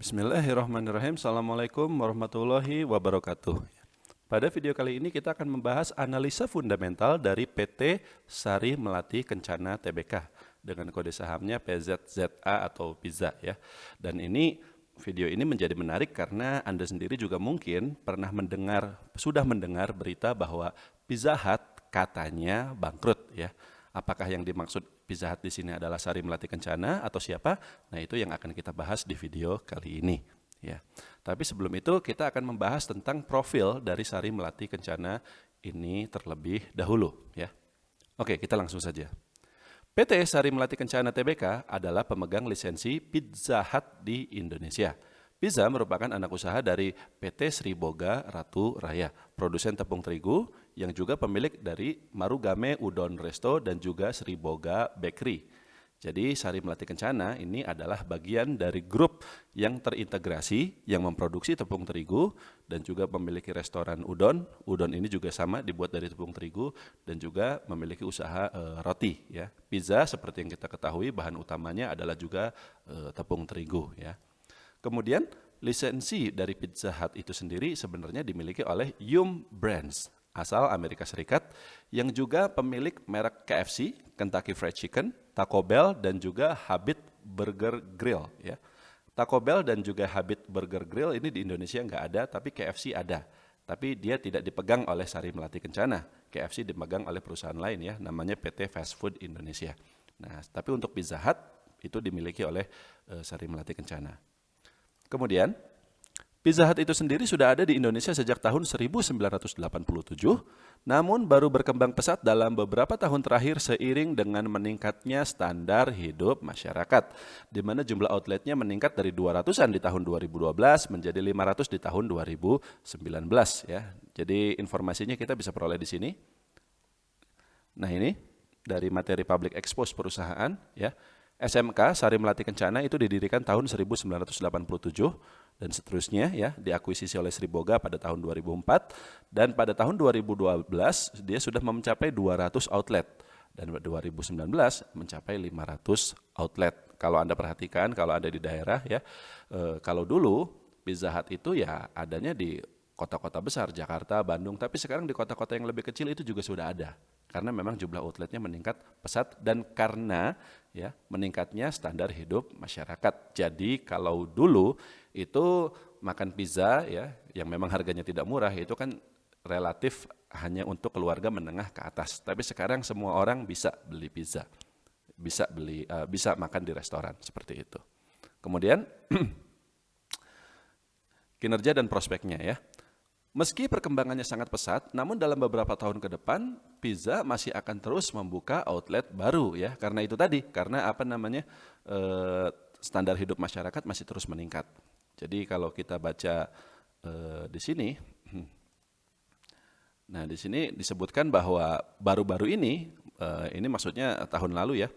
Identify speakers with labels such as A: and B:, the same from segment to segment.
A: Bismillahirrahmanirrahim. Assalamualaikum warahmatullahi wabarakatuh. Pada video kali ini kita akan membahas analisa fundamental dari PT Sari Melati Kencana Tbk dengan kode sahamnya PZZA atau PIZA ya. Dan video ini menjadi menarik karena Anda sendiri juga mungkin sudah mendengar berita bahwa Pizza Hut katanya bangkrut ya. Apakah yang dimaksud Pizza Hut di sini adalah Sari Melati Kencana atau siapa? Nah, itu yang akan kita bahas di video kali ini ya. Tapi sebelum itu kita akan membahas tentang profil dari Sari Melati Kencana ini terlebih dahulu ya. Oke, kita langsung saja. PT Sari Melati Kencana Tbk adalah pemegang lisensi Pizza Hut di Indonesia. Pizza merupakan anak usaha dari PT Sri Boga Ratu Raya, produsen tepung terigu yang juga pemilik dari Marugame Udon Resto dan juga Sri Boga Bakery. Jadi Sari Melati Kencana ini adalah bagian dari grup yang terintegrasi yang memproduksi tepung terigu dan juga memiliki restoran udon. Udon ini juga sama dibuat dari tepung terigu dan juga memiliki usaha roti ya. Pizza seperti yang kita ketahui bahan utamanya adalah juga tepung terigu ya. Kemudian lisensi dari Pizza Hut itu sendiri sebenarnya dimiliki oleh Yum Brands asal Amerika Serikat yang juga pemilik merek KFC, Kentucky Fried Chicken, Taco Bell dan juga Habit Burger Grill ya. Taco Bell dan juga Habit Burger Grill ini di Indonesia nggak ada, tapi KFC ada. Tapi dia tidak dipegang oleh Sari Melati Kencana. KFC dipegang oleh perusahaan lain ya, namanya PT Fast Food Indonesia. Nah, tapi untuk Pizza Hut itu dimiliki oleh Sari Melati Kencana. Kemudian, Pizza Hut itu sendiri sudah ada di Indonesia sejak tahun 1987, namun baru berkembang pesat dalam beberapa tahun terakhir seiring dengan meningkatnya standar hidup masyarakat, di mana jumlah outletnya meningkat dari 200-an di tahun 2012 menjadi 500 di tahun 2019 ya. Jadi informasinya kita bisa peroleh di sini. Nah, ini dari materi public expose perusahaan ya. SMK Sari Melati Kencana itu didirikan tahun 1987 dan seterusnya ya, diakuisisi oleh Sri Boga pada tahun 2004 dan pada tahun 2012 dia sudah mencapai 200 outlet dan 2019 mencapai 500 outlet. Kalau Anda perhatikan, kalau Anda di daerah ya, kalau dulu Pizza Hut itu ya adanya di kota-kota besar, Jakarta, Bandung, tapi sekarang di kota-kota yang lebih kecil itu juga sudah ada. Karena memang jumlah outletnya meningkat pesat dan karena ya meningkatnya standar hidup masyarakat. Jadi kalau dulu itu makan pizza ya yang memang harganya tidak murah itu kan relatif hanya untuk keluarga menengah ke atas. Tapi sekarang semua orang bisa beli pizza, bisa makan di restoran seperti itu. Kemudian kinerja dan prospeknya ya. Meski perkembangannya sangat pesat, namun dalam beberapa tahun ke depan, Pizza masih akan terus membuka outlet baru ya. Karena itu tadi, karena standar hidup masyarakat masih terus meningkat. Jadi kalau kita baca di sini, nah di sini disebutkan bahwa baru-baru ini maksudnya tahun lalu ya,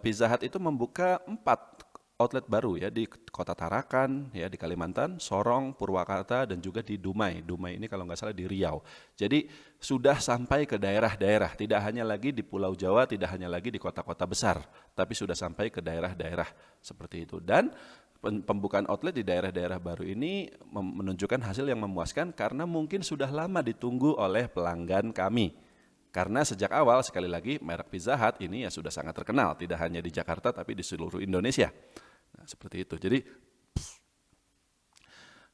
A: Pizza Hut itu membuka 4 outlet baru ya di Kota Tarakan ya di Kalimantan, Sorong, Purwakarta dan juga di Dumai. Dumai ini kalau nggak salah di Riau. Jadi sudah sampai ke daerah-daerah, tidak hanya lagi di Pulau Jawa, tidak hanya lagi di kota-kota besar, tapi sudah sampai ke daerah-daerah seperti itu. Dan pembukaan outlet di daerah-daerah baru ini menunjukkan hasil yang memuaskan karena mungkin sudah lama ditunggu oleh pelanggan kami. Karena sejak awal sekali lagi merek Pizza Hut ini ya sudah sangat terkenal, tidak hanya di Jakarta tapi di seluruh Indonesia. Nah, seperti itu. Jadi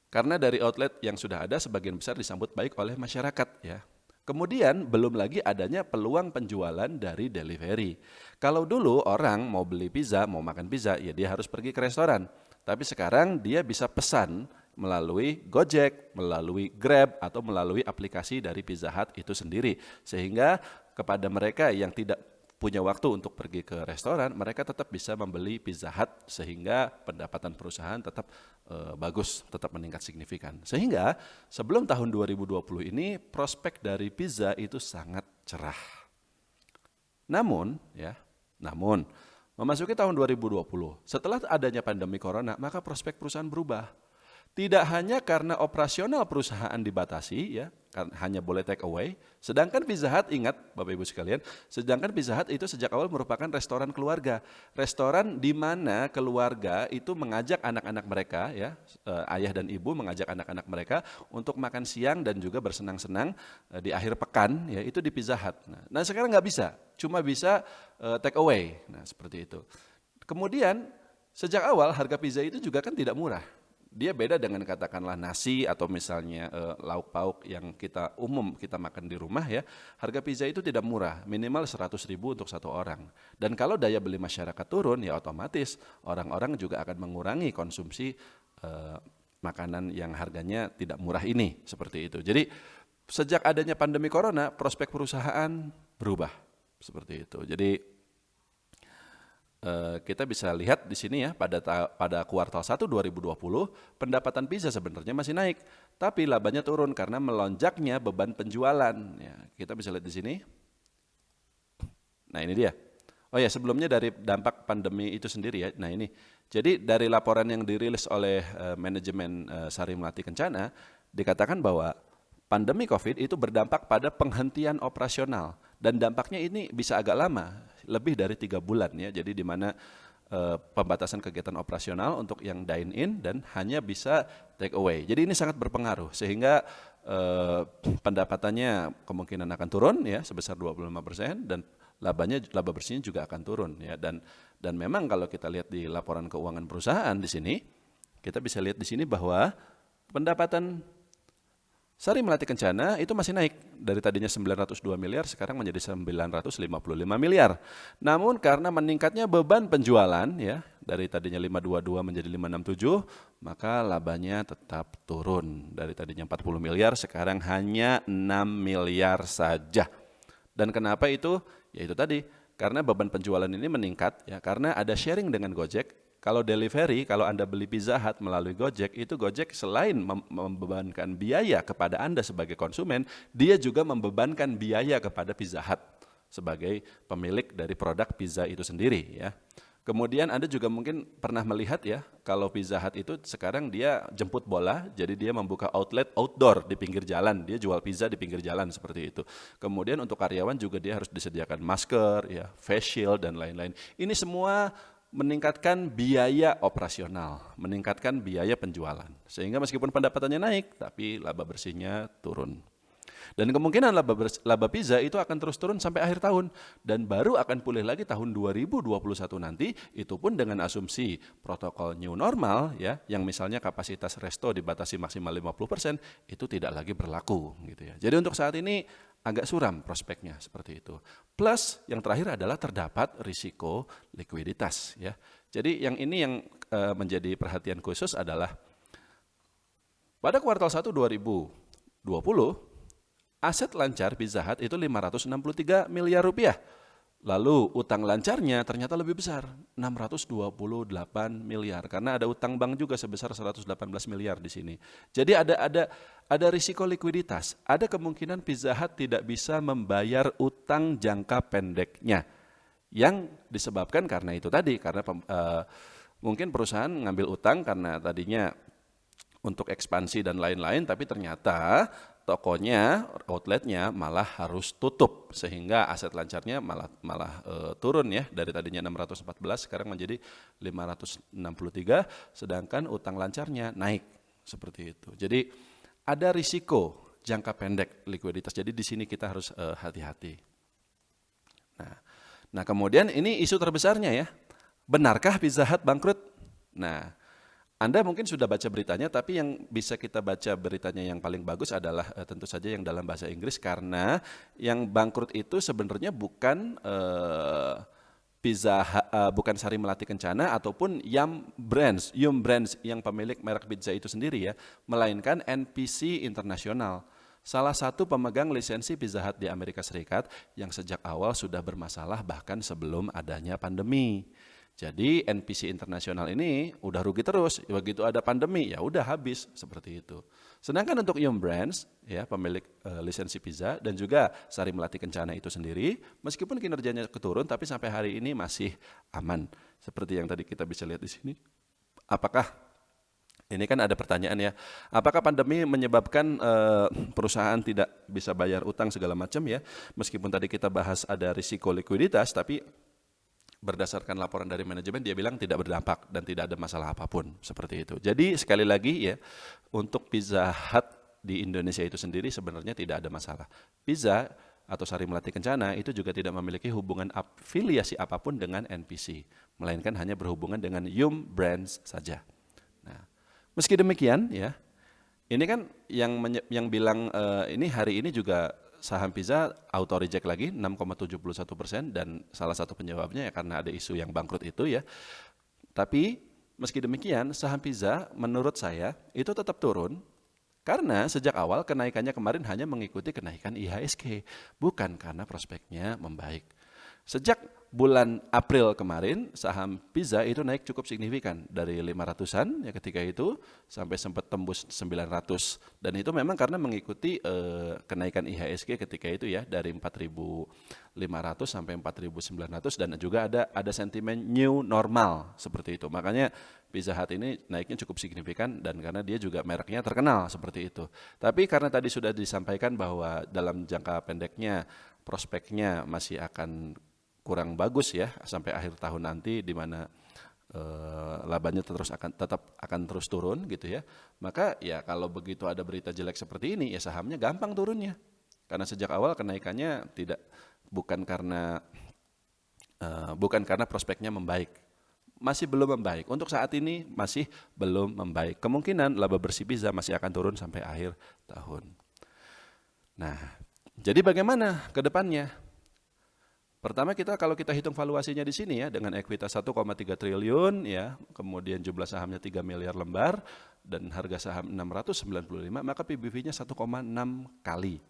A: karena dari outlet yang sudah ada sebagian besar disambut baik oleh masyarakat ya. Kemudian belum lagi adanya peluang penjualan dari delivery. Kalau dulu orang mau beli pizza, mau makan pizza, ya dia harus pergi ke restoran. Tapi sekarang dia bisa pesan melalui Gojek, melalui Grab, atau melalui aplikasi dari Pizza Hut itu sendiri. Sehingga kepada mereka yang tidak punya waktu untuk pergi ke restoran, mereka tetap bisa membeli Pizza Hut sehingga pendapatan perusahaan tetap bagus, tetap meningkat signifikan. Sehingga sebelum tahun 2020 ini prospek dari pizza itu sangat cerah. Namun memasuki tahun 2020, setelah adanya pandemi corona, maka prospek perusahaan berubah. Tidak hanya karena operasional perusahaan dibatasi, ya, hanya boleh take away. Sedangkan Pizza Hut, ingat Bapak Ibu sekalian, sedangkan Pizza Hut itu sejak awal merupakan restoran keluarga. Restoran di mana keluarga itu mengajak anak-anak mereka, ya, ayah dan ibu mengajak anak-anak mereka untuk makan siang dan juga bersenang-senang di akhir pekan, ya, itu di Pizza Hut. Nah sekarang nggak bisa, cuma bisa take away. Nah seperti itu. Kemudian sejak awal harga pizza itu juga kan tidak murah. Dia beda dengan katakanlah nasi atau misalnya lauk pauk yang kita makan di rumah, ya. Harga pizza itu tidak murah, minimal 100.000 untuk satu orang. Dan kalau daya beli masyarakat turun, ya otomatis orang-orang juga akan mengurangi konsumsi makanan yang harganya tidak murah ini, seperti itu. Jadi sejak adanya pandemi corona, prospek perusahaan berubah seperti itu. Jadi kita bisa lihat di sini, ya, pada kuartal 1 2020 pendapatan pizza sebenarnya masih naik, tapi labanya turun karena melonjaknya beban penjualan. Ya, kita bisa lihat di sini. Nah ini dia. Oh ya, sebelumnya dari dampak pandemi itu sendiri, ya. Nah ini, jadi dari laporan yang dirilis oleh manajemen Sari Melati Kencana dikatakan bahwa pandemi COVID itu berdampak pada penghentian operasional dan dampaknya ini bisa agak lama, lebih dari 3 bulan, ya. Jadi di mana pembatasan kegiatan operasional untuk yang dine in dan hanya bisa take away. Jadi ini sangat berpengaruh sehingga pendapatannya kemungkinan akan turun, ya, sebesar 25% dan laba bersihnya juga akan turun, ya. Dan memang kalau kita lihat di laporan keuangan perusahaan di sini, kita bisa lihat di sini bahwa pendapatan Sari Melati Kencana itu masih naik dari tadinya 902 miliar sekarang menjadi 955 miliar. Namun karena meningkatnya beban penjualan, ya, dari tadinya 522 menjadi 567, maka labanya tetap turun dari tadinya 40 miliar sekarang hanya 6 miliar saja. Dan kenapa itu? Ya itu tadi, karena beban penjualan ini meningkat, ya, karena ada sharing dengan Gojek. Kalau delivery, kalau Anda beli Pizza Hut melalui Gojek, itu Gojek selain membebankan biaya kepada Anda sebagai konsumen, dia juga membebankan biaya kepada Pizza Hut sebagai pemilik dari produk pizza itu sendiri, ya. Kemudian Anda juga mungkin pernah melihat, ya, kalau Pizza Hut itu sekarang dia jemput bola, jadi dia membuka outlet outdoor di pinggir jalan, dia jual pizza di pinggir jalan seperti itu. Kemudian untuk karyawan juga dia harus disediakan masker, ya, face shield dan lain-lain. Ini semua meningkatkan biaya operasional, meningkatkan biaya penjualan. Sehingga meskipun pendapatannya naik, tapi laba bersihnya turun. Dan kemungkinan laba pizza itu akan terus turun sampai akhir tahun. Dan baru akan pulih lagi tahun 2021 nanti, itu pun dengan asumsi protokol new normal, ya, yang misalnya kapasitas resto dibatasi maksimal 50%, itu tidak lagi berlaku, gitu, ya. Jadi untuk saat ini agak suram prospeknya seperti itu. Plus yang terakhir adalah terdapat risiko likuiditas, ya. Jadi yang ini yang menjadi perhatian khusus adalah pada kuartal 1 2020 aset lancar Pizza Hut itu 563 miliar rupiah. Lalu utang lancarnya ternyata lebih besar, 628 miliar karena ada utang bank juga sebesar 118 miliar di sini. Jadi ada risiko likuiditas. Ada kemungkinan Pizza Hut tidak bisa membayar utang jangka pendeknya. Yang disebabkan karena itu tadi, karena mungkin perusahaan ngambil utang karena tadinya untuk ekspansi dan lain-lain, tapi ternyata tokonya, outletnya malah harus tutup sehingga aset lancarnya malah turun, ya, dari tadinya 614 sekarang menjadi 563, sedangkan utang lancarnya naik seperti itu. Jadi ada risiko jangka pendek likuiditas. Jadi di sini kita harus hati-hati. Nah kemudian ini isu terbesarnya, ya, benarkah Pizza Hut bangkrut? Nah, Anda mungkin sudah baca beritanya, tapi yang bisa kita baca beritanya yang paling bagus adalah tentu saja yang dalam bahasa Inggris, karena yang bangkrut itu sebenarnya bukan bukan Sari Melati Kencana ataupun Yum Brands yang pemilik merek pizza itu sendiri, ya, melainkan NPC International, salah satu pemegang lisensi Pizza Hut di Amerika Serikat yang sejak awal sudah bermasalah bahkan sebelum adanya pandemi. Jadi NPC Internasional ini udah rugi terus, begitu ada pandemi ya udah habis seperti itu. Sedangkan untuk Yum Brands, ya, pemilik lisensi pizza dan juga Sari Melati Kencana itu sendiri, meskipun kinerjanya keturun tapi sampai hari ini masih aman. Seperti yang tadi kita bisa lihat di sini. Apakah Ini kan ada pertanyaan ya, apakah pandemi menyebabkan perusahaan tidak bisa bayar utang segala macam ya? Meskipun tadi kita bahas ada risiko likuiditas, tapi berdasarkan laporan dari manajemen dia bilang tidak berdampak dan tidak ada masalah apapun seperti itu. Jadi sekali lagi ya, untuk Pizza Hut di Indonesia itu sendiri sebenarnya tidak ada masalah. Pizza atau Sari Melati Kencana itu juga tidak memiliki hubungan afiliasi apapun dengan NPC, melainkan hanya berhubungan dengan Yum Brands saja. Nah, meski demikian ya, ini kan yang bilang ini hari ini juga saham Pizza auto reject lagi 6,71% dan salah satu penyebabnya ya karena ada isu yang bangkrut itu ya. Tapi meski demikian saham Pizza menurut saya itu tetap turun karena sejak awal kenaikannya kemarin hanya mengikuti kenaikan IHSG, bukan karena prospeknya membaik. Sejak bulan April kemarin, saham Pizza itu naik cukup signifikan dari 500-an ya ketika itu sampai sempat tembus 900. Dan itu memang karena mengikuti kenaikan IHSG ketika itu ya dari 4.500 sampai 4.900 dan juga ada sentimen new normal seperti itu. Makanya Pizza Hut ini naiknya cukup signifikan dan karena dia juga mereknya terkenal seperti itu. Tapi karena tadi sudah disampaikan bahwa dalam jangka pendeknya prospeknya masih akan kurang bagus ya sampai akhir tahun nanti di mana labanya tetap akan terus turun gitu ya. Maka ya kalau begitu ada berita jelek seperti ini ya sahamnya gampang turunnya. Karena sejak awal kenaikannya bukan karena prospeknya membaik. Masih belum membaik. Untuk saat ini masih belum membaik. Kemungkinan laba bersih Pizza masih akan turun sampai akhir tahun. Nah, jadi bagaimana ke depannya? Pertama kalau kita hitung valuasinya di sini ya dengan ekuitas 1,3 triliun ya, kemudian jumlah sahamnya 3 miliar lembar dan harga saham 695, maka PBV-nya 1,6 kali.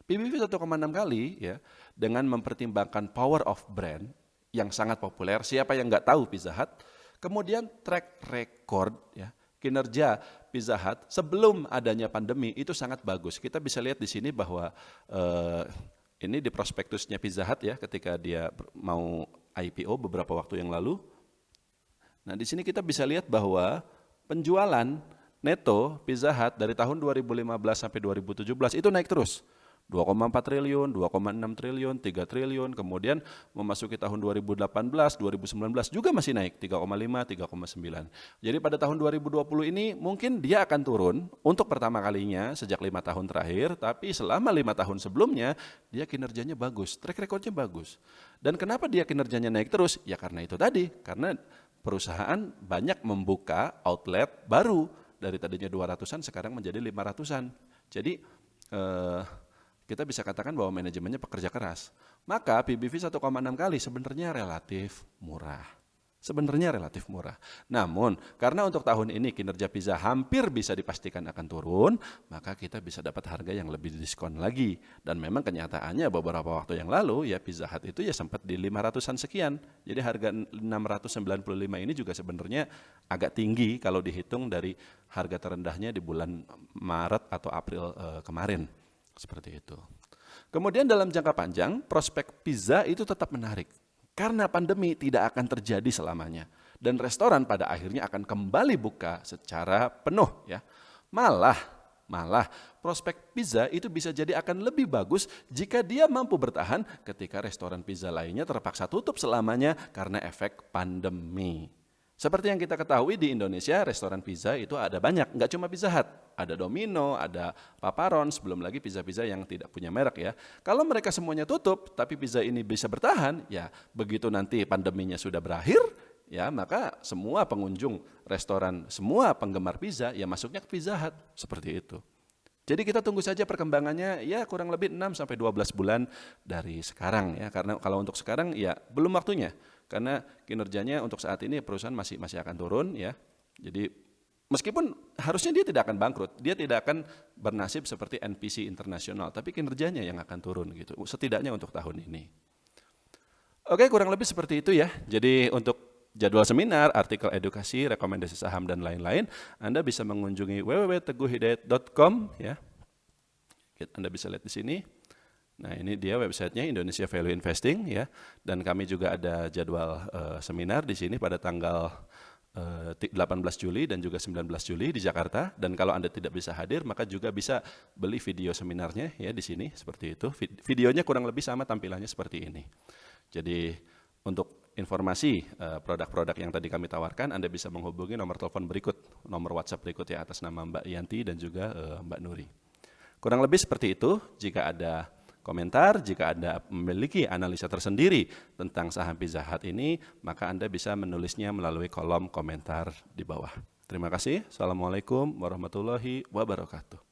A: PBV 1,6 kali ya dengan mempertimbangkan power of brand yang sangat populer. Siapa yang nggak tahu Pizza Hut? Kemudian track record ya kinerja Pizza Hut sebelum adanya pandemi itu sangat bagus. Kita bisa lihat di sini bahwa ini di prospektusnya Pizza Hut ya ketika dia mau IPO beberapa waktu yang lalu. Nah di sini kita bisa lihat bahwa penjualan neto Pizza Hut dari tahun 2015 sampai 2017 itu naik terus. 2,4 triliun, 2,6 triliun, 3 triliun, kemudian memasuki tahun 2018, 2019 juga masih naik 3,5, 3,9. Jadi pada tahun 2020 ini mungkin dia akan turun untuk pertama kalinya sejak 5 tahun terakhir, tapi selama 5 tahun sebelumnya dia kinerjanya bagus, track recordnya bagus. Dan kenapa dia kinerjanya naik terus? Ya karena itu tadi, karena perusahaan banyak membuka outlet baru dari tadinya 200-an sekarang menjadi 500-an. Jadi kita bisa katakan bahwa manajemennya pekerja keras. Maka PBV 1,6 kali sebenarnya relatif murah. Namun, karena untuk tahun ini kinerja Pizza hampir bisa dipastikan akan turun, maka kita bisa dapat harga yang lebih diskon lagi. Dan memang kenyataannya beberapa waktu yang lalu ya Pizza Hut itu ya sempat di 500-an sekian. Jadi harga 695 ini juga sebenarnya agak tinggi kalau dihitung dari harga terendahnya di bulan Maret atau April kemarin. Seperti itu. Kemudian dalam jangka panjang, prospek Pizza itu tetap menarik. Karena pandemi tidak akan terjadi selamanya. Dan restoran pada akhirnya akan kembali buka secara penuh. Ya. Malah prospek Pizza itu bisa jadi akan lebih bagus jika dia mampu bertahan ketika restoran pizza lainnya terpaksa tutup selamanya karena efek pandemi. Seperti yang kita ketahui di Indonesia, restoran pizza itu ada banyak, nggak cuma Pizza Hut. Ada Domino, ada Papa John's, belum lagi pizza-pizza yang tidak punya merek ya. Kalau mereka semuanya tutup, tapi pizza ini bisa bertahan, ya begitu nanti pandeminya sudah berakhir, ya maka semua pengunjung restoran, semua penggemar pizza, ya masuknya ke Pizza Hut, seperti itu. Jadi kita tunggu saja perkembangannya ya kurang lebih 6-12 bulan dari sekarang ya. Karena kalau untuk sekarang ya belum waktunya. Karena kinerjanya untuk saat ini perusahaan masih akan turun ya. Jadi meskipun harusnya dia tidak akan bangkrut, dia tidak akan bernasib seperti NPC internasional, tapi kinerjanya yang akan turun gitu. Setidaknya untuk tahun ini. Oke, kurang lebih seperti itu ya. Jadi untuk jadwal seminar, artikel edukasi, rekomendasi saham dan lain-lain, Anda bisa mengunjungi www.teguhhidayat.com ya. Anda bisa lihat di sini. Nah, ini dia websitenya Indonesia Value Investing ya. Dan kami juga ada jadwal seminar di sini pada tanggal 18 Juli dan juga 19 Juli di Jakarta. Dan kalau Anda tidak bisa hadir, maka juga bisa beli video seminarnya ya di sini seperti itu. Videonya kurang lebih sama tampilannya seperti ini. Jadi untuk informasi produk-produk yang tadi kami tawarkan, Anda bisa menghubungi nomor telepon berikut, nomor WhatsApp berikut ya, atas nama Mbak Yanti dan juga Mbak Nuri. Kurang lebih seperti itu. Jika ada komentar, jika Anda memiliki analisa tersendiri tentang saham Pizza Hut ini, maka Anda bisa menulisnya melalui kolom komentar di bawah. Terima kasih. Assalamualaikum warahmatullahi wabarakatuh.